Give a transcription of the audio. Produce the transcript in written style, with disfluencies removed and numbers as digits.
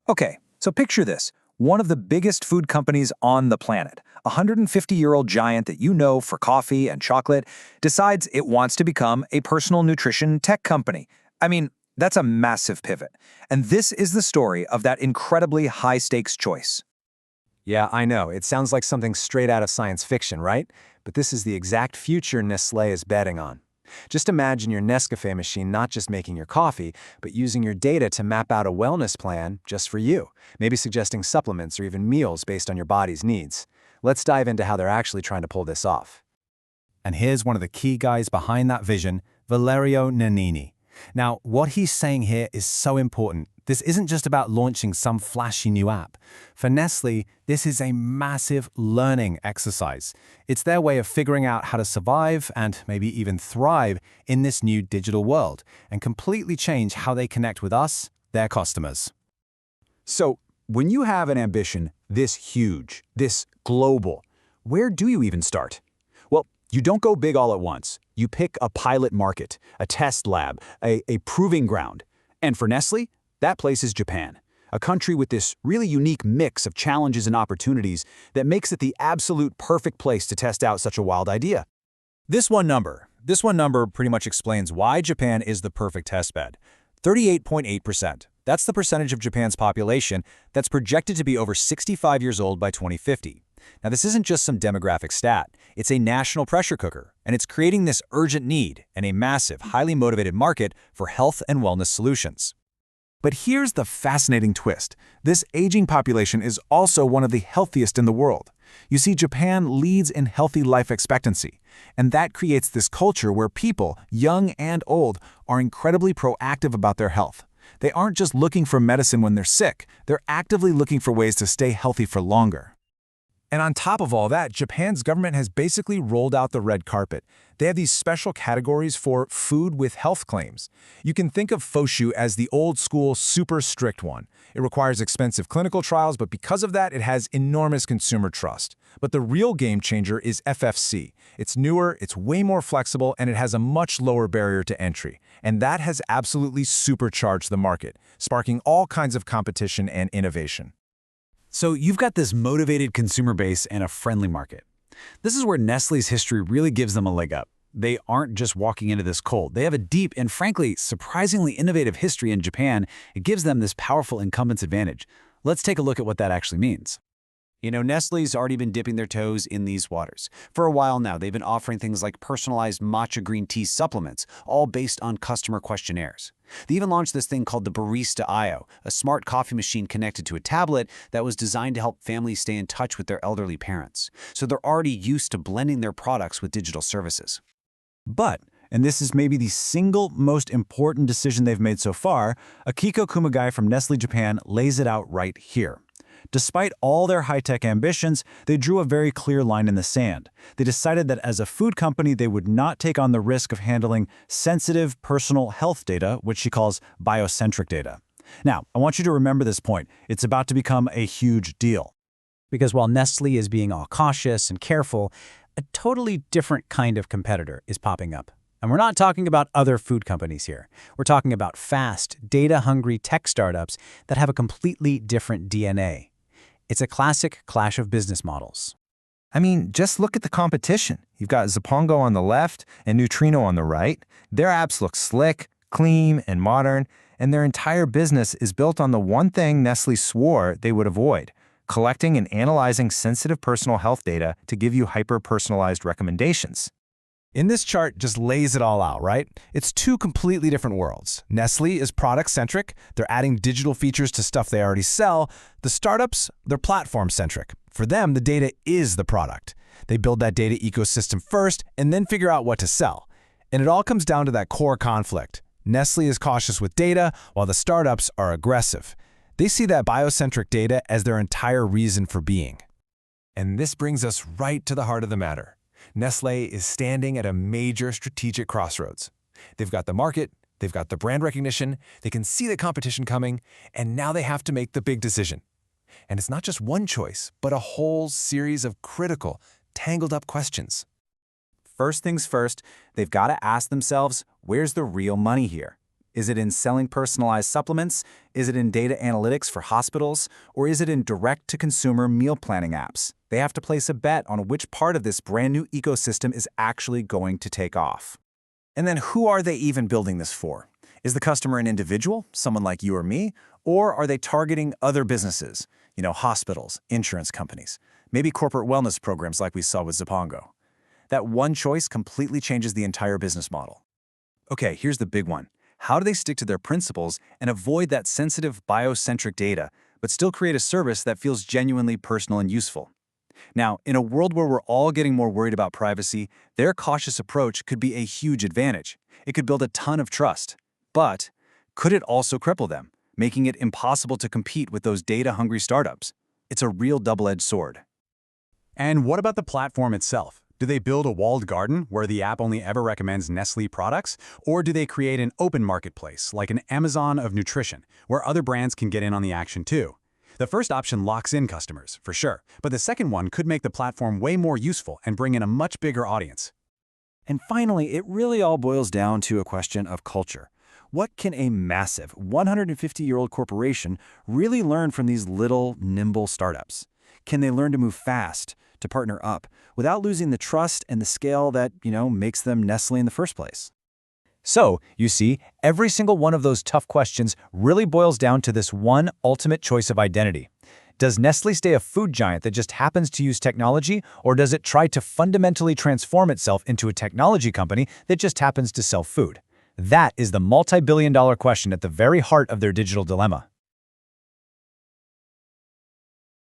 Okay, so picture this. One of the biggest food companies on the planet, a 150-year-old giant that you know for coffee and chocolate, decides it wants to become a personal nutrition tech company. I mean, that's a massive pivot. And this is the story of that incredibly high-stakes choice. Yeah, I know. It sounds like something straight out of science fiction, right? But this is the exact future Nestlé is betting on. Just imagine your Nescafe machine not just making your coffee, but using your data to map out a wellness plan just for you, maybe suggesting supplements or even meals based on your body's needs. Let's dive into how they're actually trying to pull this off. And here's one of the key guys behind that vision, Valerio Nannini. Now, what he's saying here is so important. This isn't just about launching some flashy new app. For Nestlé, this is a massive learning exercise. It's their way of figuring out how to survive and maybe even thrive in this new digital world and completely change how they connect with us, their customers. So, when you have an ambition this huge, this global, where do you even start? Well, you don't go big all at once. You pick a pilot market, a test lab, a proving ground. And for Nestlé, that place is Japan, a country with this really unique mix of challenges and opportunities that makes it the absolute perfect place to test out such a wild idea. This one number pretty much explains why Japan is the perfect testbed. 38.8%. That's the percentage of Japan's population that's projected to be over 65 years old by 2050. Now, this isn't just some demographic stat. It's a national pressure cooker, and it's creating this urgent need and a massive, highly motivated market for health and wellness solutions. But here's the fascinating twist. This aging population is also one of the healthiest in the world. You see, Japan leads in healthy life expectancy, and that creates this culture where people, young and old, are incredibly proactive about their health. They aren't just looking for medicine when they're sick, they're actively looking for ways to stay healthy for longer. And on top of all that, Japan's government has basically rolled out the red carpet. They have these special categories for food with health claims. You can think of Foshu as the old-school, super strict one. It requires expensive clinical trials, but because of that, it has enormous consumer trust. But the real game changer is FFC. It's newer, it's way more flexible, and it has a much lower barrier to entry. And that has absolutely supercharged the market, sparking all kinds of competition and innovation. So you've got this motivated consumer base and a friendly market. This is where Nestlé's history really gives them a leg up. They aren't just walking into this cold. They have a deep and frankly, surprisingly innovative history in Japan. It gives them this powerful incumbents advantage. Let's take a look at what that actually means. You know, Nestlé's already been dipping their toes in these waters. For a while now, they've been offering things like personalized matcha green tea supplements, all based on customer questionnaires. They even launched this thing called the Barista IO, a smart coffee machine connected to a tablet that was designed to help families stay in touch with their elderly parents. So they're already used to blending their products with digital services. But, and this is maybe the single most important decision they've made so far, Akiko Kumagai from Nestlé Japan lays it out right here. Despite all their high-tech ambitions, they drew a very clear line in the sand. They decided that as a food company, they would not take on the risk of handling sensitive personal health data, which she calls biocentric data. Now, I want you to remember this point. It's about to become a huge deal. Because while Nestlé is being all cautious and careful, a totally different kind of competitor is popping up. And we're not talking about other food companies here. We're talking about fast, data-hungry tech startups that have a completely different DNA. It's a classic clash of business models. I mean, just look at the competition. You've got Zapongo on the left and Neutrino on the right. Their apps look slick, clean, and modern, and their entire business is built on the one thing Nestlé swore they would avoid: collecting and analyzing sensitive personal health data to give you hyper-personalized recommendations. In this chart just lays it all out, right? It's two completely different worlds. Nestlé is product-centric. They're adding digital features to stuff they already sell. The startups, they're platform-centric. For them, the data is the product. They build that data ecosystem first and then figure out what to sell. And it all comes down to that core conflict. Nestlé is cautious with data, while the startups are aggressive. They see that biocentric data as their entire reason for being. And this brings us right to the heart of the matter. Nestlé is standing at a major strategic crossroads. They've got the market, they've got the brand recognition, they can see the competition coming, and now they have to make the big decision. And it's not just one choice, but a whole series of critical, tangled-up questions. First things first, they've got to ask themselves, where's the real money here? Is it in selling personalized supplements? Is it in data analytics for hospitals? Or is it in direct-to-consumer meal planning apps? They have to place a bet on which part of this brand new ecosystem is actually going to take off. And then who are they even building this for? Is the customer an individual, someone like you or me? Or are they targeting other businesses? Hospitals, insurance companies, maybe corporate wellness programs like we saw with Zapongo. That one choice completely changes the entire business model. Okay, here's the big one. How do they stick to their principles and avoid that sensitive biocentric data, but still create a service that feels genuinely personal and useful? Now, in a world where we're all getting more worried about privacy, their cautious approach could be a huge advantage. It could build a ton of trust. But could it also cripple them, making it impossible to compete with those data-hungry startups? It's a real double-edged sword. And what about the platform itself? Do they build a walled garden where the app only ever recommends Nestlé products? Or do they create an open marketplace, like an Amazon of nutrition, where other brands can get in on the action too? The first option locks in customers, for sure, but the second one could make the platform way more useful and bring in a much bigger audience. And finally, it really all boils down to a question of culture. What can a massive 150-year-old corporation really learn from these little, nimble startups? Can they learn to move fast, to partner up, without losing the trust and the scale that, makes them Nestlé in the first place? So, you see, every single one of those tough questions really boils down to this one ultimate choice of identity. Does Nestlé stay a food giant that just happens to use technology, or does it try to fundamentally transform itself into a technology company that just happens to sell food? That is the multi-billion-dollar question at the very heart of their digital dilemma.